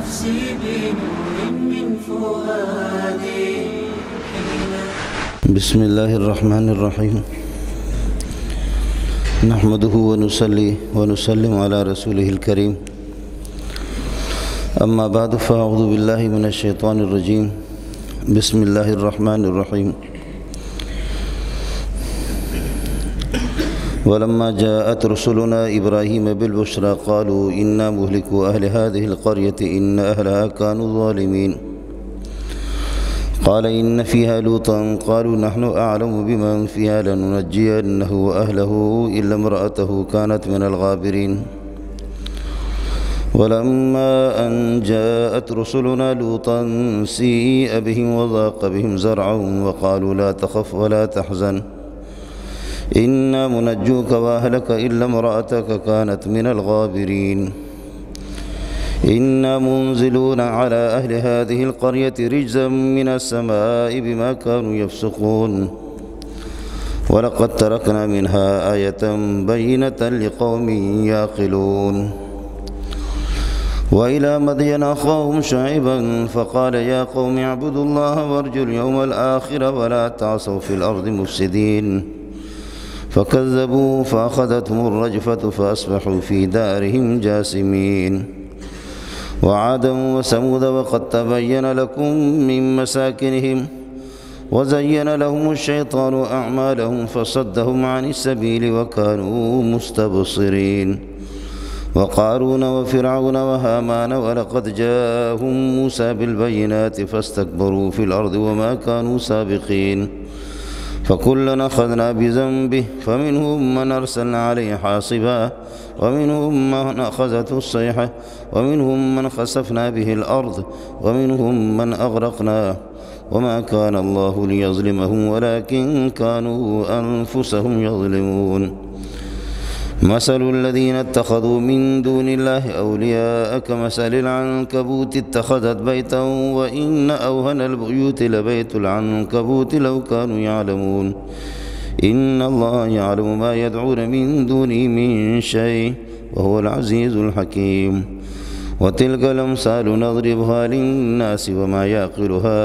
نفسي بنور من فؤادي. بسم الله الرحمن الرحيم. نحمده ونصلي ونسلم على رسوله الكريم. أما بعد فأعوذ بالله من الشيطان الرجيم. بسم الله الرحمن الرحيم. ولما جاءت رسلنا إبراهيم بالبشرى قالوا إنا مهلكو أهل هذه القرية إن أهلها كانوا ظالمين. قال إن فيها لوطا قالوا نحن أعلم بمن فيها لننجينه وأهله إلا امرأته كانت من الغابرين. ولما أن جاءت رسلنا لوطا سيء بهم وضاق بهم زرعا وقالوا لا تخف ولا تحزن إنا منجوك وأهلك إلا امرأتك كانت من الغابرين. إنا منزلون على أهل هذه القرية رجزا من السماء بما كانوا يفسقون. ولقد تركنا منها آية بينة لقوم يعقلون. وإلى مدين أخاهم شعيبا فقال يا قوم اعبدوا الله وارجوا اليوم الآخر ولا تعصوا في الأرض مفسدين. فكذبوا فأخذتهم الرجفة فأصبحوا في دارهم جاثمين. وعادا وثمود وقد تبين لكم من مساكنهم وزين لهم الشيطان أعمالهم فصدهم عن السبيل وكانوا مستبصرين. وقارون وفرعون وهامان ولقد جاءهم موسى بالبينات فاستكبروا في الأرض وما كانوا سابقين. فكلنا أخذنا بذنبه فمنهم من أرسلنا عليه حاصبا ومنهم من أخذته الصيحة ومنهم من خسفنا به الأرض ومنهم من أغرقنا وما كان الله ليظلمهم ولكن كانوا أنفسهم يظلمون. مثل الذين اتخذوا من دون الله أولياء كمثل العنكبوت اتخذت بيتا وإن أوهن البيوت لبيت العنكبوت لو كانوا يعلمون. إن الله يعلم ما يدعون من دونه من شيء وهو العزيز الحكيم. وتلك الأمثال نضربها للناس وما يعقلها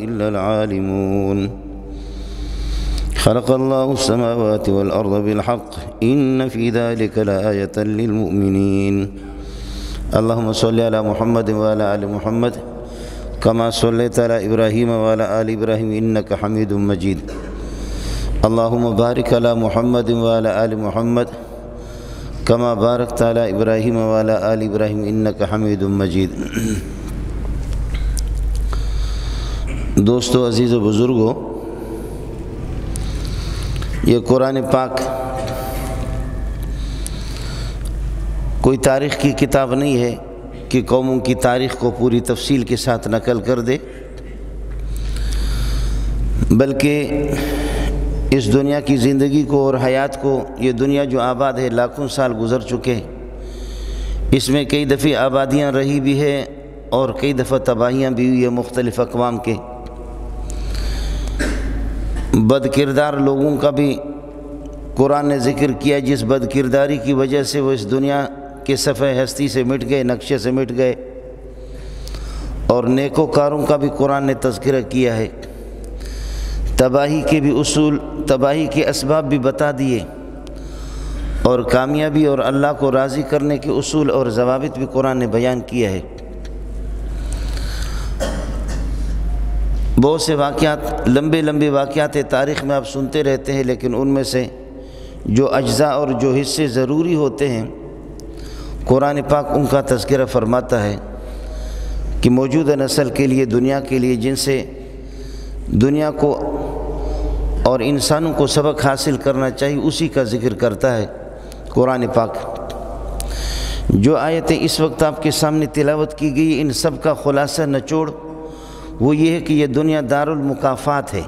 إلا العالمون. خلق الله السماوات والأرض بالحق إن في ذلك لآية للمؤمنين. اللهم صل على محمد وعلى آل محمد كما صليت على إبراهيم وعلى آل إبراهيم إنك حميد مجيد. اللهم بارك على محمد وعلى آل محمد كما باركت على إبراهيم وعلى آل إبراهيم إنك حميد مجيد. دوستو عزیز و بزرگو، یہ قرآن پاک کوئی تاریخ کی کتاب نہیں ہے کہ قوموں کی تاریخ کو پوری تفصیل کے ساتھ نقل کر دے، بلکہ اس دنیا کی زندگی کو اور حیات کو، یہ دنیا جو آباد ہے لاکھوں سال گزر چکے، اس میں کئی دفعہ آبادیاں رہی بھی ہے اور کئی دفعہ تباہیاں بھی ہوئی ہیں مختلف اقوام کے۔ بد کردار لوگوں کا بھی قرآن نے ذکر کیا، جس بد کرداری کی وجہ سے وہ اس دنیا کے صفحہ ہستی سے مٹ گئے، نقشے سے مٹ گئے۔ اور نیکوکاروں کا بھی قرآن نے تذکرہ کیا ہے، تباہی کے بھی اصول، تباہی کے اسباب بھی بتا دیے، اور کامیابی اور اللہ کو راضی کرنے کے اصول اور ضوابط بھی قرآن نے بیان کیا ہے۔ بہت سے واقعات، لمبے لمبے واقعات تاریخ میں آپ سنتے رہتے ہیں، لیکن ان میں سے جو اجزاء اور جو حصے ضروری ہوتے ہیں قرآن پاک ان کا تذکرہ فرماتا ہے کہ موجودہ نسل کے لیے، دنیا کے لیے، جن سے دنیا کو اور انسانوں کو سبق حاصل کرنا چاہیے، اسی کا ذکر کرتا ہے قرآن پاک۔ جو آیتیں اس وقت آپ کے سامنے تلاوت کی گئی، ان سب کا خلاصہ نچوڑ وہ یہ ہے کہ یہ دنیا دار المکافات ہے،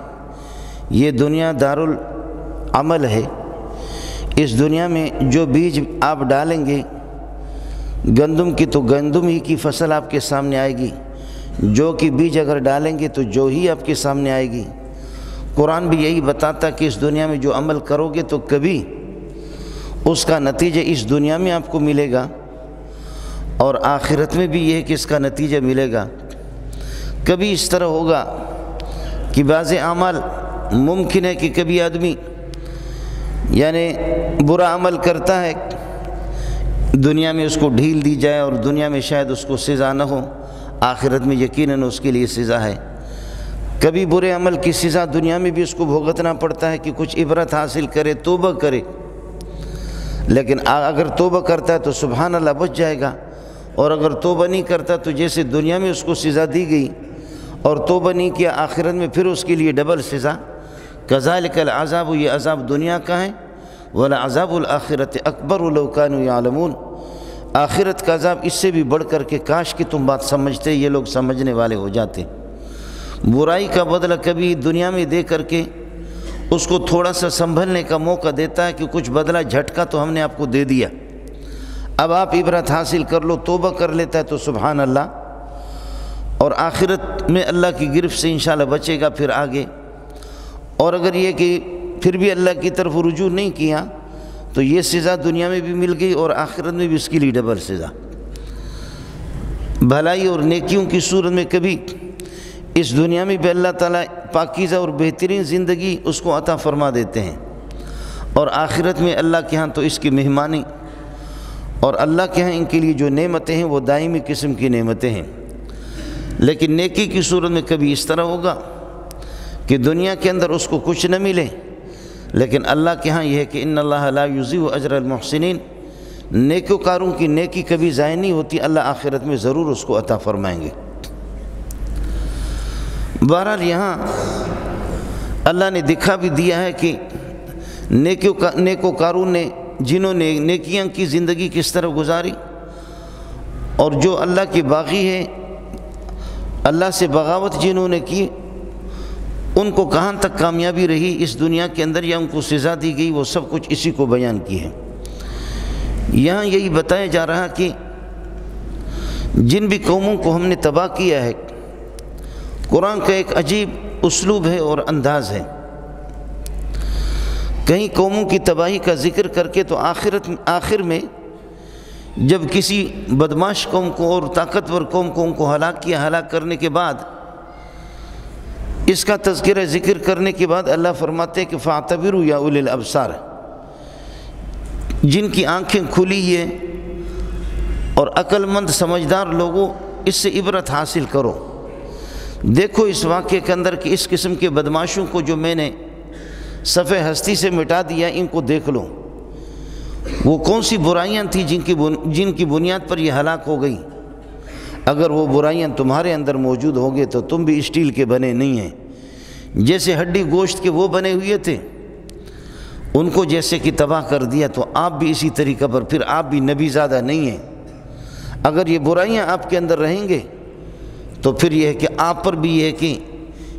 یہ دنیا دار العمل ہے۔ اس دنیا میں جو بیج آپ ڈالیں گے گندم کی، تو گندم ہی کی فصل آپ کے سامنے آئے گی، جو کی بیج اگر ڈالیں گے تو جو ہی آپ کے سامنے آئے گی۔ قرآن بھی یہی بتاتا کہ اس دنیا میں جو عمل کرو گے تو کبھی اس کا نتیجہ اس دنیا میں آپ کو ملے گا، اور آخرت میں بھی یہ ہے کہ اس کا نتیجہ ملے گا۔ کبھی اس طرح ہوگا کہ بعض اعمال ممکن ہے کہ کبھی آدمی یعنی برا عمل کرتا ہے، دنیا میں اس کو ڈھیل دی جائے اور دنیا میں شاید اس کو سزا نہ ہو، آخرت میں یقیناً اس کے لیے سزا ہے۔ کبھی برے عمل کی سزا دنیا میں بھی اس کو بھگتنا پڑتا ہے کہ کچھ عبرت حاصل کرے، توبہ کرے، لیکن اگر توبہ کرتا ہے تو سبحان اللہ بچ جائے گا، اور اگر توبہ نہیں کرتا تو جیسے دنیا میں اس کو سزا دی گئی اور توبہ نہیں کیا، آخرت میں پھر اس کے لیے ڈبل سزا۔ کذالک العذاب، یہ عذاب دنیا کا ہے، وَلَعَذَابُ الْآخِرَةِ أَكْبَرُ لَوْ كَانُوا يَعْلَمُونَ، آخرت کا عذاب اس سے بھی بڑھ کر کے کاش کہ تم بات سمجھتے، یہ لوگ سمجھنے والے ہو جاتے۔ برائی کا بدلہ کبھی دنیا میں دے کر کے اس کو تھوڑا سا سنبھلنے کا موقع دیتا ہے کہ کچھ بدلہ جھٹکا تو ہم نے آپ کو دے دیا، اب آپ عبرت حاصل کر لو، توبہ کر لیتا ہے تو سبحان اللہ، اور آخرت میں اللہ کی گرفت سے انشاءاللہ بچے گا پھر آگے۔ اور اگر یہ کہ پھر بھی اللہ کی طرف رجوع نہیں کیا تو یہ سزا دنیا میں بھی مل گئی اور آخرت میں بھی اس کے لیے ڈبل سزا۔ بھلائی اور نیکیوں کی صورت میں کبھی اس دنیا میں بھی اللہ تعالیٰ پاکیزہ اور بہترین زندگی اس کو عطا فرما دیتے ہیں، اور آخرت میں اللہ کے ہاں تو اس کی مہمانی، اور اللہ کے ہاں ان کے لیے جو نعمتیں ہیں وہ دائمی قسم کی نعمتیں ہیں۔ لیکن نیکی کی صورت میں کبھی اس طرح ہوگا کہ دنیا کے اندر اس کو کچھ نہ ملے، لیکن اللہ کے ہاں یہ ہے کہ ان اللہ لا یضیع اجر المحسنین، نیکوکاروں کی نیکی کبھی ضائع نہیں ہوتی، اللہ آخرت میں ضرور اس کو عطا فرمائیں گے۔ بہرحال یہاں اللہ نے دکھا بھی دیا ہے کہ نیکوکاروں نے جنہوں نے نیکیاں کی زندگی کس طرح گزاری، اور جو اللہ کے باغی ہیں، اللہ سے بغاوت جنہوں نے کی، ان کو کہاں تک کامیابی رہی اس دنیا کے اندر یا ان کو سزا دی گئی، وہ سب کچھ اسی کو بیان کی ہے۔ یہاں یہی بتایا جا رہا کہ جن بھی قوموں کو ہم نے تباہ کیا ہے، قرآن کا ایک عجیب اسلوب ہے اور انداز ہے۔ کہیں قوموں کی تباہی کا ذکر کر کے تو آخر میں جب کسی بدماش قوم کو اور طاقتور قوم کو ان کو ہلاک کیا، ہلاک کرنے کے بعد اس کا تذکرہ ذکر کرنے کے بعد اللہ فرماتے ہیں کہ فَاعْتَبِرُوا يَا أُولِي الْأَبْصَارِ، جن کی آنکھیں کھلی ہیں اور عقل مند سمجھدار لوگوں، اس سے عبرت حاصل کرو۔ دیکھو اس واقعے کے اندر کہ اس قسم کے بدماشوں کو جو میں نے صفحہ ہستی سے مٹا دیا، ان کو دیکھ لو، وہ کون سی برائیاں تھیں جن کی بنیاد پر یہ ہلاک ہو گئی۔ اگر وہ برائیاں تمہارے اندر موجود ہوں گے تو تم بھی اسٹیل کے بنے نہیں ہیں، جیسے ہڈی گوشت کے وہ بنے ہوئے تھے، ان کو جیسے کہ تباہ کر دیا، تو آپ بھی اسی طریقہ پر، پھر آپ بھی نبی زادہ نہیں ہیں۔ اگر یہ برائیاں آپ کے اندر رہیں گے تو پھر یہ ہے کہ آپ پر بھی یہ ہے کہ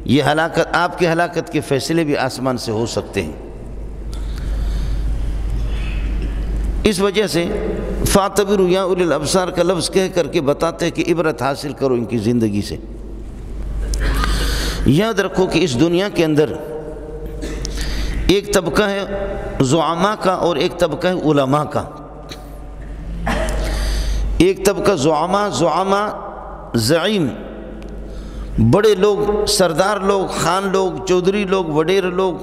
یہ ہلاکت، آپ کے ہلاکت کے فیصلے بھی آسمان سے ہو سکتے ہیں۔ اس وجہ سے فَاعْتَبِرُوا يَا أُولِي الْأَبْصَارِ کا لفظ کہہ کر کے بتاتے ہیں کہ عبرت حاصل کرو ان کی زندگی سے۔ یاد رکھو کہ اس دنیا کے اندر ایک طبقہ ہے زعماء کا اور ایک طبقہ ہے علماء کا۔ ایک طبقہ زعماء زعیم، بڑے لوگ، سردار لوگ، خان لوگ، چودھری لوگ، وڈیر لوگ،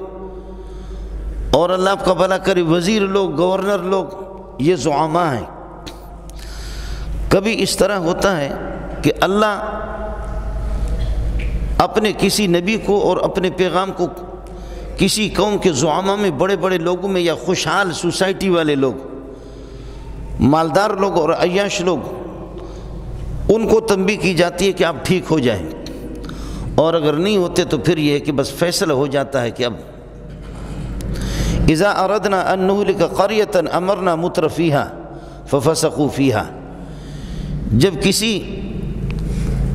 اور اللہ کا بھلا کرے وزیر لوگ، گورنر لوگ، یہ زعماء ہیں۔ کبھی اس طرح ہوتا ہے کہ اللہ اپنے کسی نبی کو اور اپنے پیغام کو کسی قوم کے زعماء میں، بڑے بڑے لوگوں میں، یا خوشحال سوسائٹی والے لوگ، مالدار لوگ اور عیاش لوگ، ان کو تنبیہ کی جاتی ہے کہ آپ ٹھیک ہو جائیں، اور اگر نہیں ہوتے تو پھر یہ ہے کہ بس فیصلہ ہو جاتا ہے کہ اب اذا اردنا ان نہلک قریۃ امرنا مترفیہا ففسقوا فیہا، جب کسی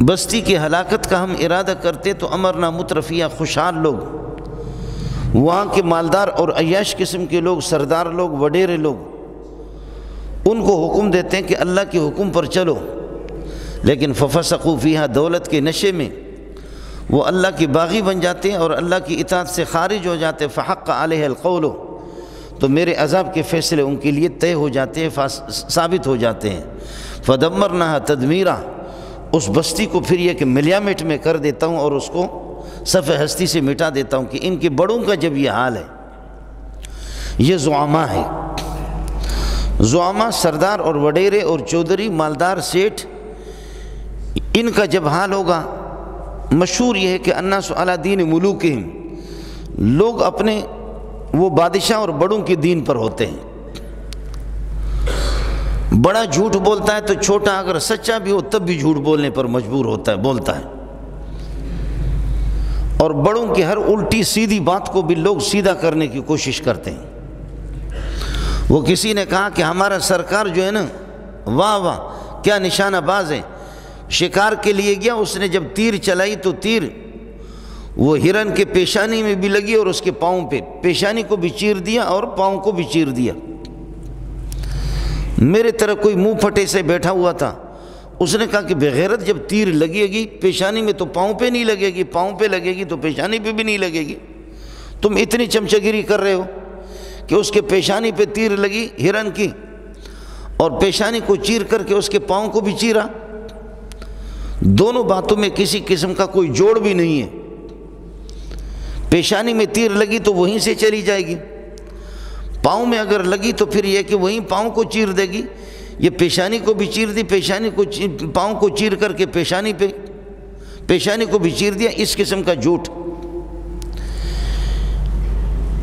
بستی کی ہلاکت کا ہم ارادہ کرتے تو امرنا مترفیہا، خوشحال لوگ، وہاں کے مالدار اور عیاش قسم کے لوگ، سردار لوگ، وڈیرے لوگ، ان کو حکم دیتے ہیں کہ اللہ کے حکم پر چلو، لیکن ففسقوا فیہا، دولت کے نشے میں وہ اللہ کے باغی بن جاتے ہیں اور اللہ کی اطاعت سے خارج ہو جاتے ہیں۔ فحق علیہ القول، تو میرے عذاب کے فیصلے ان کے لیے طے ہو جاتے ہیں، ثابت ہو جاتے ہیں۔ فدمرناها تدمیرا، اس بستی کو پھر یہ کہ ملیامٹ میں کر دیتا ہوں اور اس کو صفحہ ہستی سے مٹا دیتا ہوں۔ کہ ان کے بڑوں کا جب یہ حال ہے، یہ زعما ہے، زعما سردار اور وڈیرے اور چودھری مالدار سیٹھ، ان کا جب حال ہوگا، مشہور یہ ہے کہ الناس علی دین ملوکہم، لوگ اپنے وہ بادشاہ اور بڑوں کے دین پر ہوتے ہیں۔ بڑا جھوٹ بولتا ہے تو چھوٹا اگر سچا بھی ہو تب بھی جھوٹ بولنے پر مجبور ہوتا ہے، بولتا ہے۔ اور بڑوں کی ہر الٹی سیدھی بات کو بھی لوگ سیدھا کرنے کی کوشش کرتے ہیں۔ وہ کسی نے کہا کہ ہمارا سرکار جو ہے نا، واہ واہ کیا نشانہ باز ہے، شکار کے لیے گیا، اس نے جب تیر چلائی تو تیر وہ ہرن کے پیشانی میں بھی لگی اور اس کے پاؤں پہ، پیشانی کو بھی چیر دیا اور پاؤں کو بھی چیر دیا۔ میرے طرح کوئی منہ پھٹے سے بیٹھا ہوا تھا، اس نے کہا کہ بغیرت جب تیر لگے گی پیشانی میں تو پاؤں پہ نہیں لگے گی، پاؤں پہ لگے گی تو پیشانی پہ بھی نہیں لگے گی، تم اتنی چمچگیری کر رہے ہو کہ اس کے پیشانی پہ تیر لگی ہرن کی اور پیشانی کو چیر کر کے اس کے پاؤں کو بھی چیرا، دونوں باتوں میں کسی قسم کا کوئی جوڑ بھی نہیں ہے۔ پیشانی میں تیر لگی تو وہیں سے چلی جائے گی، پاؤں میں اگر لگی تو پھر یہ کہ وہیں پاؤں کو چیر دے گی، یہ پیشانی کو بھی چیر دی، پیشانی کو پاؤں کو چیر کر کے پیشانی کو بھی چیر دیا، اس قسم کا جھوٹ۔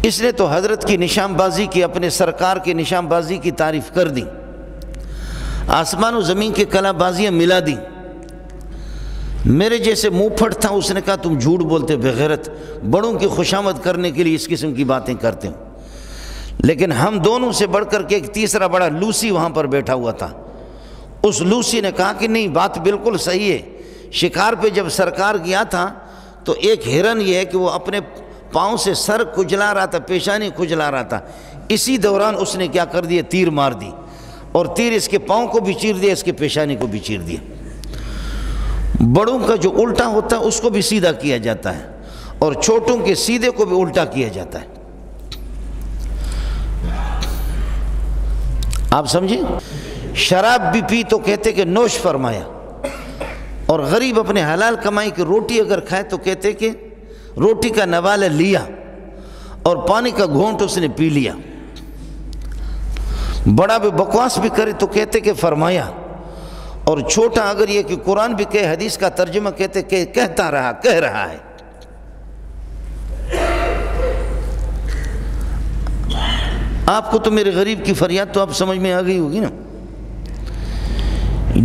اس نے تو حضرت کی نشان بازی کی، اپنے سرکار کی نشان بازی کی تعریف کر دی، آسمان و زمین کی کلا بازیاں ملا دی۔ میرے جیسے منہ پھٹ تھا، اس نے کہا تم جھوٹ بولتے بغیرت، بڑوں کی خوشامد کرنے کے لیے اس قسم کی باتیں کرتے ہو۔ لیکن ہم دونوں سے بڑھ کر کے ایک تیسرا بڑا لوسی وہاں پر بیٹھا ہوا تھا، اس لوسی نے کہا کہ نہیں بات بالکل صحیح ہے، شکار پہ جب سرکار گیا تھا تو ایک ہرن یہ ہے کہ وہ اپنے پاؤں سے سر کھجلا رہا تھا، پیشانی کھجلا رہا تھا، اسی دوران اس نے کیا کر دیا، تیر مار دی، اور تیر اس کے پاؤں کو بھی چیر دیا، اس کے پیشانی کو بھی چیر دیا۔ بڑوں کا جو الٹا ہوتا ہے اس کو بھی سیدھا کیا جاتا ہے، اور چھوٹوں کے سیدھے کو بھی الٹا کیا جاتا ہے۔ آپ سمجھیں، شراب بھی پی تو کہتے کہ نوش فرمایا، اور غریب اپنے حلال کمائی کی روٹی اگر کھائے تو کہتے کہ روٹی کا نوالہ لیا، اور پانی کا گھونٹ اس نے پی لیا۔ بڑا بھی بکواس بھی کرے تو کہتے کہ فرمایا، اور چھوٹا اگر یہ کہ قرآن بھی کہے، حدیث کا ترجمہ کہتے کہ کہتا رہا، کہہ رہا ہے۔ آپ کو تو میرے غریب کی فریاد تو آپ سمجھ میں آ گئی ہوگی نا۔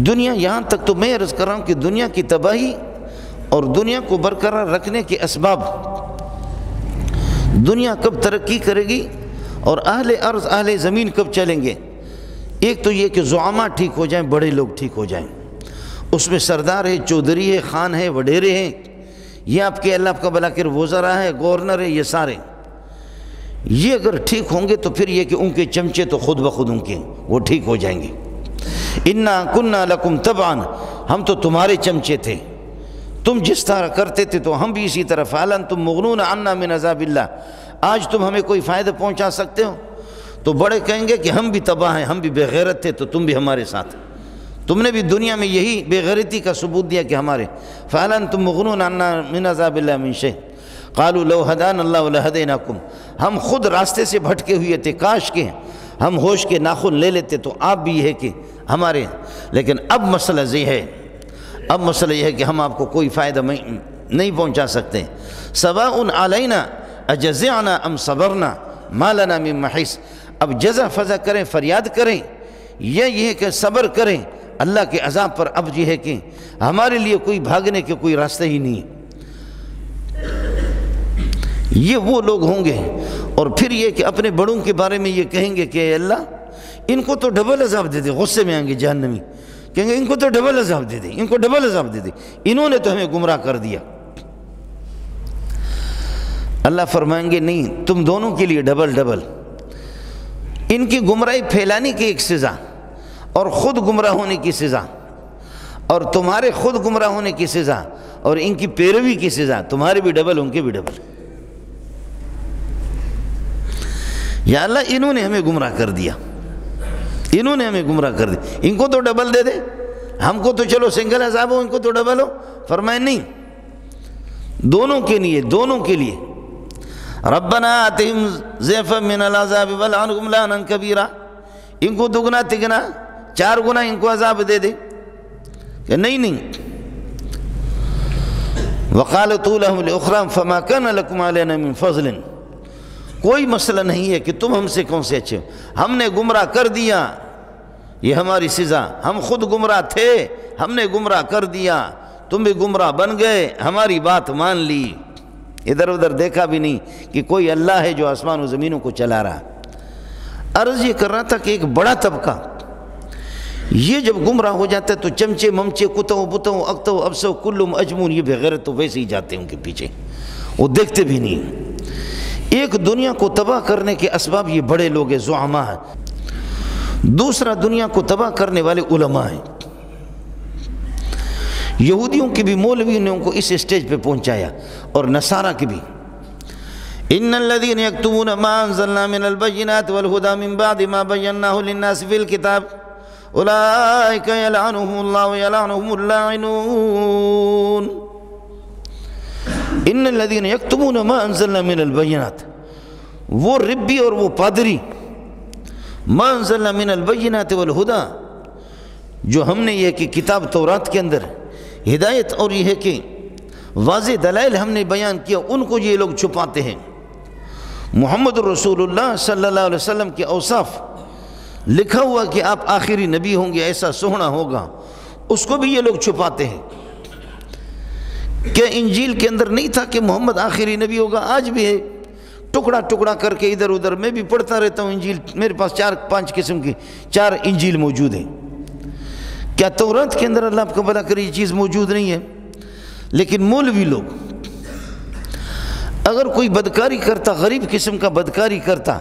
دنیا یہاں تک تو میں عرض کر رہا ہوں کہ دنیا کی تباہی اور دنیا کو برقرار رکھنے کے اسباب، دنیا کب ترقی کرے گی اور اہل ارض اہل زمین کب چلیں گے، ایک تو یہ کہ زعما ٹھیک ہو جائیں، بڑے لوگ ٹھیک ہو جائیں، اس میں سردار ہے، چودھری ہے، خان ہے، وڈیرے ہیں، یہ آپ کے اللہ کا بلا کر وزراء ہے، گورنر ہے، یہ سارے یہ اگر ٹھیک ہوں گے تو پھر یہ کہ ان کے چمچے تو خود بخود ان کے وہ ٹھیک ہو جائیں گے۔ انا کنا لکم تبعا، ہم تو تمہارے چمچے تھے، تم جس طرح کرتے تھے تو ہم بھی اسی طرح، فعلن تم مغنون عنا من عذاب اللہ، آج تم ہمیں کوئی فائدہ پہنچا سکتے ہو؟ تو بڑے کہیں گے کہ ہم بھی تباہ ہیں، ہم بھی بے غیرت تھے تو تم بھی ہمارے ساتھ، تم نے بھی دنیا میں یہی بے غیرتی کا ثبوت دیا کہ ہمارے، فعلن تم مغنون عنا من عذاب اللہ من شیء قالوا لو ہدانا اللہ لہدیناکم، ہم خود راستے سے بھٹکے ہوئے تھے، کاش کے ہم ہوش کے ناخن لے لیتے تو آپ بھی یہ ہے کہ ہمارے، لیکن اب مسئلہ یہ ہے، اب مسئلہ یہ ہے کہ ہم آپ کو کوئی فائدہ نہیں پہنچا سکتے۔ سواء علینا اجزعنا ام صبرنا ما لنا من محیص، اب جزا فضا کریں، فریاد کریں، یا یہ ہے کہ صبر کریں اللہ کے عذاب پر، اب یہ ہے کہ ہمارے لیے کوئی بھاگنے کے کوئی راستہ ہی نہیں ہے۔ یہ وہ لوگ ہوں گے، اور پھر یہ کہ اپنے بڑوں کے بارے میں یہ کہیں گے کہ اے اللہ ان کو تو ڈبل عذاب دے دے، غصے میں آئیں گے جہنمی، کہیں گے ان کو تو ڈبل عذاب دے دے، ان کو ڈبل عذاب دے دے، انہوں نے تو ہمیں گمراہ کر دیا۔ اللہ فرمائیں گے نہیں، تم دونوں کے لیے ڈبل ڈبل، ان کی گمراہی پھیلانے کی ایک سزا اور خود گمراہ ہونے کی سزا، اور تمہارے خود گمراہ ہونے کی سزا اور ان کی پیروی کی سزا، تمہارے بھی ڈبل ان کے بھی ڈبل۔ یا اللہ انہوں نے ہمیں گمراہ کر دیا، انہوں نے ہمیں گمراہ کر دی، ان کو تو ڈبل دے دے، ہم کو تو چلو سنگل عذاب ہو، ان کو تو ڈبل ہو۔ فرمائے نہیں، دونوں کے لیے ربنا آتہم ضعفا من العذاب والعنہم لعنا کبیرا، ان کو دگنا تگنا 4 گنا ان کو عذاب دے دے کہ نہیں۔ وقالت لهم لأخراهم فما كان لكم علينا من فضل، کوئی مسئلہ نہیں ہے کہ تم ہم سے کون سے اچھے ہو، ہم نے گمراہ کر دیا، یہ ہماری سزا، ہم خود گمراہ تھے، ہم نے گمراہ کر دیا، تم بھی گمراہ بن گئے، ہماری بات مان لی، ادھر ادھر دیکھا بھی نہیں کہ کوئی اللہ ہے جو آسمان و زمینوں کو چلا رہا۔ عرض یہ کر رہا تھا کہ ایک بڑا طبقہ یہ جب گمراہ ہو جاتا ہے تو چمچے ممچے کتوں بتوں اکتوں ابسوں کلم اجمون یہ بغیرت تو ویسے ہی جاتے ہیں ان کے پیچھے، وہ دیکھتے بھی نہیں۔ ایک دنیا کو تباہ کرنے کے اسباب یہ بڑے لوگ ہیں، زعماء ہیں۔ دوسرا دنیا کو تباہ کرنے والے علماء ہیں۔ یہودیوں کی بھی مولویوں نے ان کو اس اسٹیج پہ پہنچایا، اور نصارہ کی بھی۔ ان الذين يكتمون ما انزلنا من البينات والهدى من بعد ما بيناه للناس في الكتاب اولئك يلعنهم الله ويلعنهم اللاعنون۔ ان الذين يكتمون ما انزلنا من البينات، وہ ربی اور وہ پادری، ما انزلنا من البينات والهدى، جو ہم نے یہ کہ کتاب تورات کے اندر ہدایت اور یہ ہے کہ واضح دلائل ہم نے بیان کیا، ان کو یہ لوگ چھپاتے ہیں۔ محمد رسول اللہ صلی اللہ علیہ وسلم کے اوصاف لکھا ہوا کہ آپ آخری نبی ہوں گے، ایسا سوہنا ہوگا، اس کو بھی یہ لوگ چھپاتے ہیں۔ کیا انجیل کے اندر نہیں تھا کہ محمد آخری نبی ہوگا؟ آج بھی ہے، ٹکڑا ٹکڑا کر کے ادھر ادھر، میں بھی پڑھتا رہتا ہوں انجیل، میرے پاس 4-5 قسم کی 4 انجیل موجود ہیں۔ کیا تورات کے اندر اللہ آپ کو بھلا کرے یہ چیز موجود نہیں ہے؟ لیکن مولوی لوگ اگر کوئی بدکاری کرتا، غریب قسم کا بدکاری کرتا،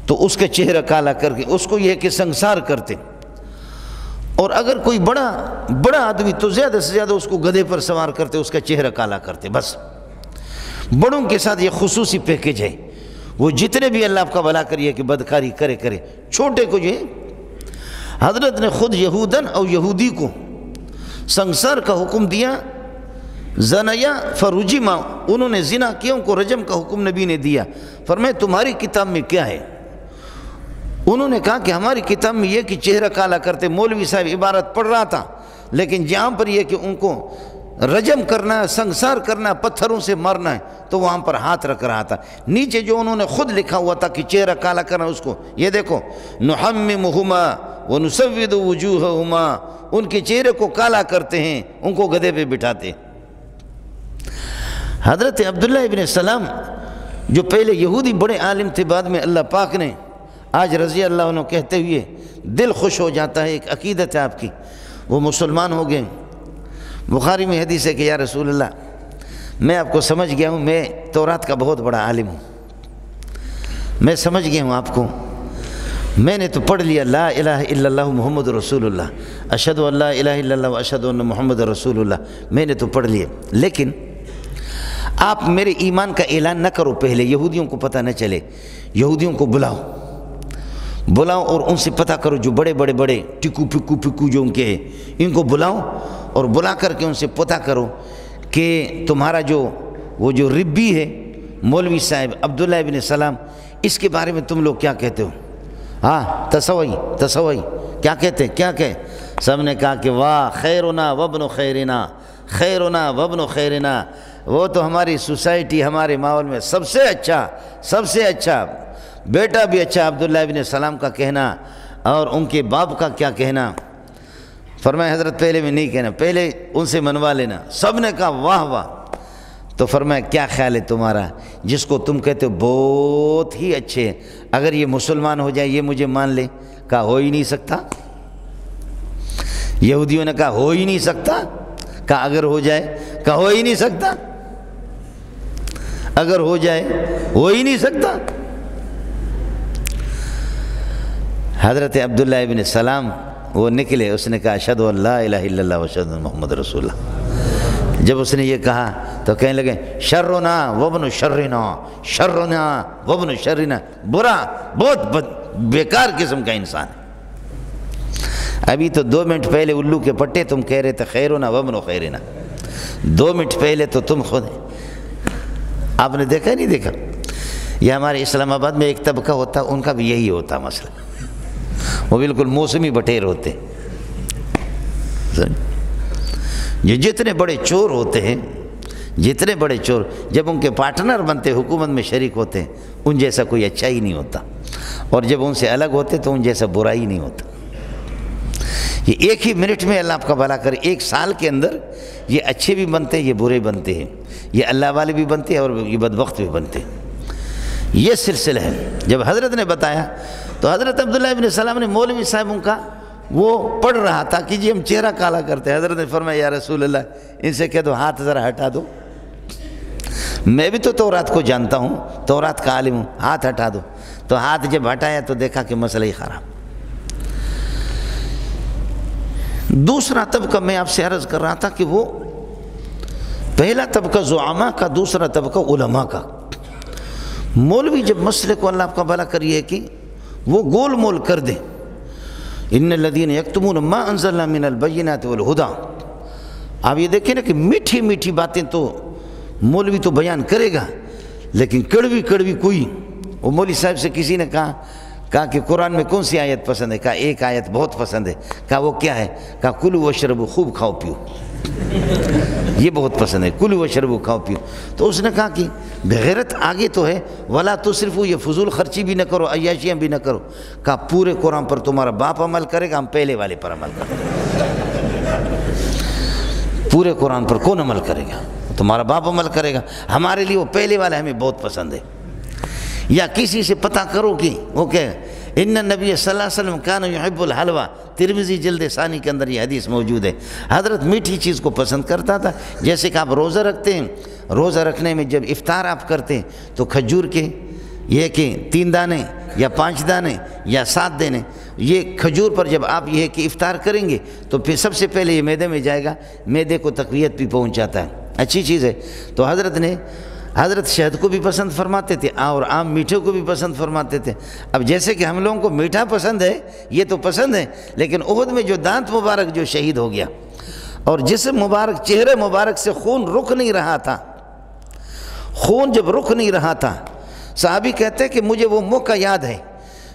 تو اس کا چہرہ کالا کر کے اس کو یہ کہ سنسار کرتے، اور اگر کوئی بڑا آدمی تو زیادہ سے زیادہ اس کو گدھے پر سوار کرتے، اس کا چہرہ کالا کرتے۔ بس بڑوں کے ساتھ یہ خصوصی پیکج ہے، وہ جتنے بھی اللہ آپ کا بھلا کریے کہ بدکاری کرے، چھوٹے کو جو ہے حضرت نے خود یہودن اور یہودی کو سنسار کا حکم دیا، زنیا فرجما، انہوں نے زنا کیا، ان کو رجم کا حکم نبی نے دیا۔ فرمایا تمہاری کتاب میں کیا ہے؟ انہوں نے کہا کہ ہماری کتاب میں یہ کہ چہرہ کالا کرتے۔ مولوی صاحب عبارت پڑھ رہا تھا، لیکن جہاں پر یہ کہ ان کو رجم کرنا ہے، سنسار کرنا ہے، پتھروں سے مارنا ہے، تو وہاں پر ہاتھ رکھ رہا تھا۔ نیچے جو انہوں نے خود لکھا ہوا تھا کہ چہرہ کالا کرنا، اس کو یہ دیکھو، نحممہما ونسود وجوہہما، ان کے چہرے کو کالا کرتے ہیں، ان کو گدھے پہ بٹھاتے ہیں۔ حضرت عبداللہ ابن سلام جو پہلے یہودی بڑے عالم تھے، بعد میں اللہ پاک نے آج رضی اللہ عنہ کہتے ہوئے دل خوش ہو جاتا ہے، ایک عقیدت ہے آپ کی، وہ مسلمان ہو گئے۔ بخاری میں حدیث ہے کہ یا رسول اللہ، میں آپ کو سمجھ گیا ہوں، میں تورات کا بہت بڑا عالم ہوں، میں سمجھ گیا ہوں آپ کو، میں نے تو پڑھ لیا لا الہ الا اللہ محمد رسول اللہ، اشہد ان لا الہ الا اللہ واشہد ان محمد رسول اللہ، میں نے تو پڑھ لیا، لیکن آپ میرے ایمان کا اعلان نہ کرو پہلے، یہودیوں کو پتہ نہ چلے، یہودیوں کو بلاؤ اور ان سے پتہ کرو، جو بڑے ٹکو پکو جو ان کے ہیں، ان کو بلاؤ اور بلا کر کے ان سے پتہ کرو کہ تمہارا وہ جو ربی ہے مولوی صاحب عبداللہ ابن سلام، اس کے بارے میں تم لوگ کیا کہتے ہو؟ ہاں تصوی کیا کہتے؟ سب نے کہا کہ واہ، خیرنا وابن خیرنا، خیرنا وابن خیرنا، وہ تو ہماری سوسائٹی، ہمارے ماحول میں سب سے اچھا بیٹا بھی اچھا عبداللہ ابن سلام کا کہنا، اور ان کے باپ کا کیا کہنا۔ فرمایا حضرت پہلے میں نہیں کہنا، پہلے ان سے منوا لینا۔ سب نے کہا واہ واہ۔ تو فرمایا کیا خیال ہے تمہارا، جس کو تم کہتے ہو بہت ہی اچھے، اگر یہ مسلمان ہو جائے، یہ مجھے مان لے؟ کہا ہو ہی نہیں سکتا۔ یہودیوں نے کہا ہو ہی نہیں سکتا۔ کہا اگر ہو جائے؟ کہا ہو ہی نہیں سکتا، اگر ہو جائے ہو ہی نہیں سکتا۔ حضرت عبداللہ ابن سلام وہ نکلے، اس نے کہا اشہد ان لا الہ الا اللہ واشہد ان محمد رسول اللہ۔ جب اس نے یہ کہا تو کہنے لگے شرنا وابن شرنا، شرنا وابن شرنا، برا، بہت بیکار قسم کا انسان ہے۔ ابھی تو 2 منٹ پہلے الو کے پٹے تم کہہ رہے تھے خیرنا ومن خیرنا، 2 منٹ پہلے تو تم خود آپ نے دیکھا نہیں دیکھا؟ یہ ہمارے اسلام آباد میں ایک طبقہ ہوتا، ان کا بھی یہی ہوتا مسئلہ، وہ بالکل موسمی بٹیر ہوتے، یہ جتنے بڑے چور ہوتے ہیں، جتنے بڑے چور جب ان کے پارٹنر بنتے حکومت میں شریک ہوتے ہیں، ان جیسا کوئی اچھا ہی نہیں ہوتا، اور جب ان سے الگ ہوتے تو ان جیسا برا ہی نہیں ہوتا۔ یہ ایک ہی منٹ میں اللہ آپ کا بھلا کرے، 1 سال کے اندر یہ اچھے بھی بنتے ہیں، یہ برے بنتے ہیں، یہ اللہ والے بھی بنتے ہیں اور یہ بدبخت بھی بنتے ہیں۔ یہ سلسلہ ہے۔ جب حضرت نے بتایا تو حضرت عبداللہ ابن سلام نے مولوی صاحبوں کا وہ پڑھ رہا تھا کہ جی ہم چہرہ کالا کرتے ہیں، حضرت نے فرمایا یا رسول اللہ ان سے کہہ دو ہاتھ ذرا ہٹا دو، میں بھی تو تورات کو جانتا ہوں، تورات کا عالم ہوں، ہاتھ ہٹا دو۔ تو ہاتھ جب ہٹایا تو دیکھا کہ مسئلہ ہی خراب۔ دوسرا طبقہ میں آپ سے عرض کر رہا تھا کہ وہ پہلا طبقہ زعماء کا، دوسرا طبقہ علماء کا۔ مولوی جب مسئلے کو اللہ آپ کا بھلا کریے کہ وہ گول مول کر دیں، ان الذین یکتمون ما انزلنا من البینات والہدی، آپ یہ دیکھیں نا کہ میٹھی میٹھی باتیں تو مولوی تو بیان کرے گا، لیکن کڑوی کڑوی کوئی۔ وہ مولوی صاحب سے کسی نے کہا کہ قرآن میں کون سی آیت پسند ہے؟ کہا ایک آیت بہت پسند ہے۔ کہا وہ کیا ہے؟ کہا کلوا واشربوا، خوب کھاؤ پیو، یہ بہت پسند ہے، کلوا واشربوا، کھاؤ پیو۔ تو اس نے کہا کہ بغیرت آگے تو ہے ولا تصرفوا، یہ فضول خرچی بھی نہ کرو، عیاشیاں بھی نہ کرو۔ کہا پورے قرآن پر تمہارا باپ عمل کرے گا، ہم پہلے والے پر عمل کریں گے۔ پورے قرآن پر کون عمل کرے گا؟ تمہارا باپ عمل کرے گا، ہمارے لیے وہ پہلے والا ہمیں بہت پسند ہے۔ یا کسی سے پتہ کرو کہ وہ کہ ان النبی صلی اللہ علیہ وسلم کان یحب الحلوہ، ترمذی جلد ثانی کے اندر یہ حدیث موجود ہے۔ حضرت میٹھی چیز کو پسند کرتا تھا، جیسے کہ آپ روزہ رکھتے ہیں، روزہ رکھنے میں جب افطار آپ کرتے ہیں تو کھجور کے یہ کہ 3 دانے یا 5 دانے یا 7 دانے، یہ کھجور پر جب آپ یہ کہ افطار کریں گے تو پھر سب سے پہلے یہ معدے میں جائے گا، معدے کو تقویت بھی پہنچاتا ہے، اچھی چیز ہے۔ تو حضرت شہد کو بھی پسند فرماتے تھے اور عام میٹھے کو بھی پسند فرماتے تھے۔ اب جیسے کہ ہم لوگوں کو میٹھا پسند ہے، یہ تو پسند ہے، لیکن احد میں جو دانت مبارک جو شہید ہو گیا اور جسم مبارک، چہرے مبارک سے خون رک نہیں رہا تھا، خون جب رک نہیں رہا تھا، صحابی کہتے کہ مجھے وہ موقع یاد ہے،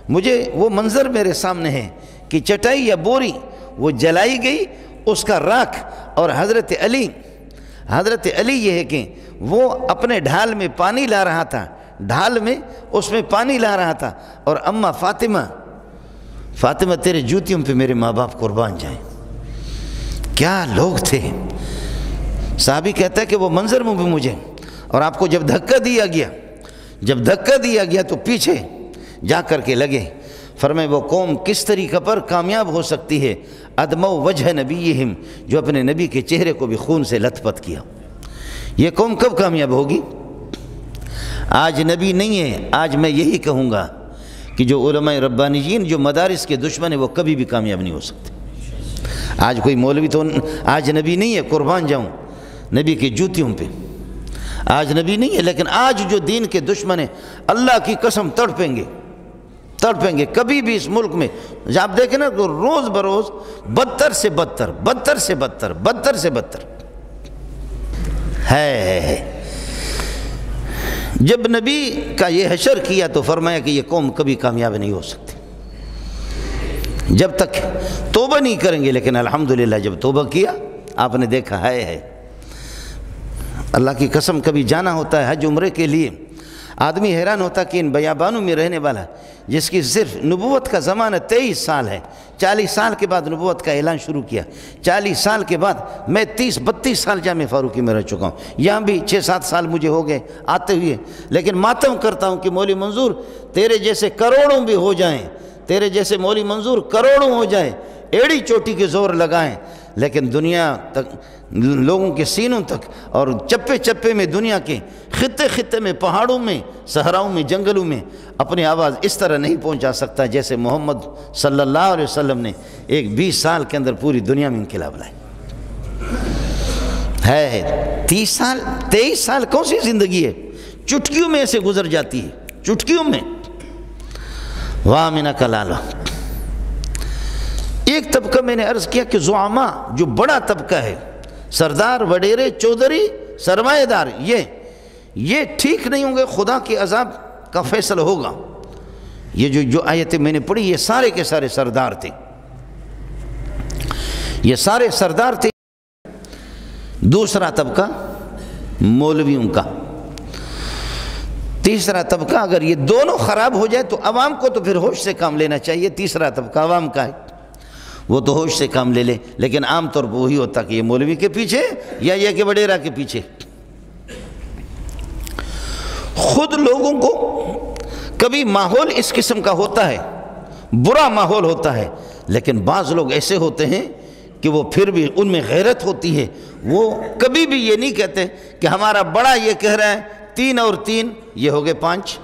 مجھے وہ منظر میرے سامنے ہے کہ چٹائی یا بوری وہ جلائی گئی، اس کا راکھ، اور حضرت علی یہ ہے کہ وہ اپنے ڈھال میں پانی لا رہا تھا، ڈھال میں اس میں پانی لا رہا تھا، اور اماں فاطمہ تیرے جوتیوں پہ میرے ماں باپ قربان جائیں۔ کیا لوگ تھے! صحابی کہتا ہے کہ وہ منظر میں بھی مجھے، اور آپ کو جب دھکا دیا گیا تو پیچھے جا کر کے لگے، فرمائے وہ قوم کس طریقے پر کامیاب ہو سکتی ہے، ادمو وجہ نبیہم، جو اپنے نبی کے چہرے کو بھی خون سے لت پت کیا۔ یہ قوم کب کامیاب ہوگی؟ آج نبی نہیں ہے، آج میں یہی کہوں گا کہ جو علماء ربانیین جو مدارس کے دشمن ہیں وہ کبھی بھی کامیاب نہیں ہو سکتے۔ آج کوئی مولوی تو آج نبی نہیں ہے، قربان جاؤں نبی کی جوتیوں پہ، آج نبی نہیں ہے، لیکن آج جو دین کے دشمن ہیں اللہ کی قسم تڑپیں گے کبھی بھی اس ملک میں۔ آپ دیکھیں نا تو روز بروز بدتر سے بدتر ہے۔ جب نبی کا یہ حشر کیا تو فرمایا کہ یہ قوم کبھی کامیاب نہیں ہو سکتی جب تک توبہ نہیں کریں گے، لیکن الحمدللہ جب توبہ کیا آپ نے دیکھا ہے اللہ کی قسم۔ کبھی جانا ہوتا ہے حج عمرے کے لیے، آدمی حیران ہوتا کہ ان بیابانوں میں رہنے والا جس کی صرف نبوت کا زمانہ 23 سال ہے، 40 سال کے بعد نبوت کا اعلان شروع کیا، 40 سال کے بعد میں 30-32 سال جامع فاروقی میں رہ چکا ہوں، یہاں بھی 6-7 سال مجھے ہو گئے آتے ہوئے، لیکن ماتم کرتا ہوں کہ مولوی منظور تیرے جیسے کروڑوں بھی ہو جائیں، تیرے جیسے مولوی منظور کروڑوں ہو جائیں، ایڑی چوٹی کے زور لگائیں، لیکن دنیا تک، لوگوں کے سینوں تک اور چپے چپے میں، دنیا کے خطے میں، پہاڑوں میں، صحراؤں میں، جنگلوں میں اپنی آواز اس طرح نہیں پہنچا سکتا جیسے محمد صلی اللہ علیہ وسلم نے ایک 20 سال کے اندر پوری دنیا میں انقلاب لائے ہے۔ 30 سال 23 سال کون سی زندگی ہے، چٹکیوں میں ایسے گزر جاتی ہے، چٹکیوں میں۔ واہ مینا کلالہ ایک طبقہ میں نے عرض کیا کہ زعما جو بڑا طبقہ ہے، سردار، وڈیرے، چودھری، سرمایہ دار، یہ ٹھیک نہیں ہوں گے، خدا کے عذاب کا فیصلہ ہوگا۔ یہ جو آیتیں میں نے پڑھی، یہ سارے کے سارے سردار تھے، یہ سارے سردار تھے۔ دوسرا طبقہ مولویوں کا، تیسرا طبقہ، اگر یہ دونوں خراب ہو جائے تو عوام کو تو پھر ہوش سے کام لینا چاہیے۔ تیسرا طبقہ عوام کا ہے، وہ تو ہوش سے کام لے لے، لیکن عام طور پر وہی ہوتا کہ یہ مولوی کے پیچھے یا یہ کہ وڈیرا کے پیچھے۔ خود لوگوں کو کبھی ماحول اس قسم کا ہوتا ہے، برا ماحول ہوتا ہے، لیکن بعض لوگ ایسے ہوتے ہیں کہ وہ پھر بھی ان میں غیرت ہوتی ہے، وہ کبھی بھی یہ نہیں کہتے کہ ہمارا بڑا یہ کہہ رہا ہے 3 اور 3 یہ ہو گئے 5،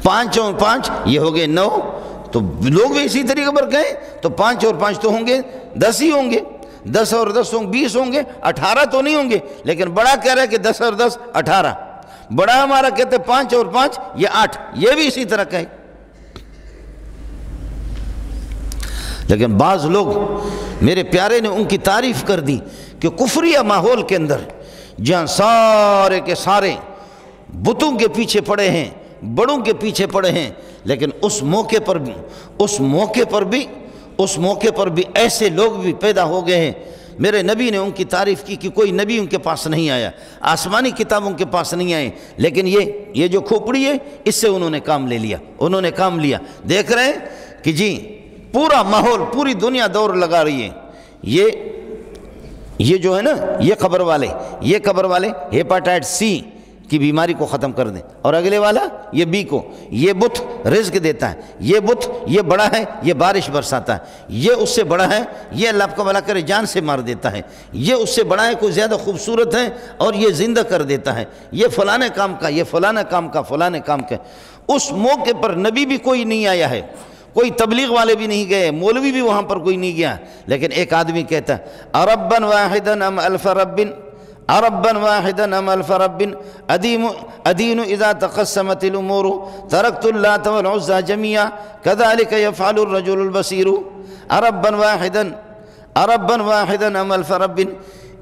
5 اور 5 یہ ہو گئے 9، تو لوگ بھی اسی طریقے پر کہیں تو 5 اور 5 تو ہوں گے 10 ہی ہوں گے، 10 اور 10 ہوں 20 ہوں گے، 18 تو نہیں ہوں گے، لیکن بڑا کہہ رہا ہے کہ 10 اور 10 18، بڑا ہمارا کہتے 5 اور 5 یہ 8، یہ بھی اسی طرح کہے۔ لیکن بعض لوگ میرے پیارے نے ان کی تعریف کر دی کہ کفریہ ماحول کے اندر جہاں سارے کے سارے بتوں کے پیچھے پڑے ہیں، بڑوں کے پیچھے پڑے ہیں، لیکن اس موقع پر بھی ایسے لوگ بھی پیدا ہو گئے ہیں۔ میرے نبی نے ان کی تعریف کی کہ کوئی نبی ان کے پاس نہیں آیا، آسمانی کتابوں کے پاس نہیں آئے، لیکن یہ جو کھوپڑی ہے اس سے انہوں نے کام لے لیا، انہوں نے کام لیا۔ دیکھ رہے ہیں کہ جی پورا ماحول، پوری دنیا دور لگا رہی ہے، یہ جو ہے نا، یہ قبر والے ہیپاٹائٹس سی کی بیماری کو ختم کر دیں، اور اگلے والا یہ بی کو، یہ بت رزق دیتا ہے، یہ بت یہ بڑا ہے، یہ بارش برساتا ہے، یہ اس سے بڑا ہے، یہ اللہ کا بھلا کرے جان سے مار دیتا ہے، یہ اس سے بڑا ہے، کوئی زیادہ خوبصورت ہے اور یہ زندہ کر دیتا ہے، یہ فلانے کام کا، یہ فلانے کام کا، فلانے کام کا۔ اس موقع پر نبی بھی کوئی نہیں آیا ہے، کوئی تبلیغ والے بھی نہیں گئے، مولوی بھی وہاں پر کوئی نہیں گیا، لیکن ایک آدمی کہتا ہے اربن واحدن ام الف ربن، اربن واحدن ام الف ربن، ادین اذا تقسمت الامور ترکت اللات والعزى جميعا كذلك يفعل الرجل البصير، اربن واحدن ام الف ربن،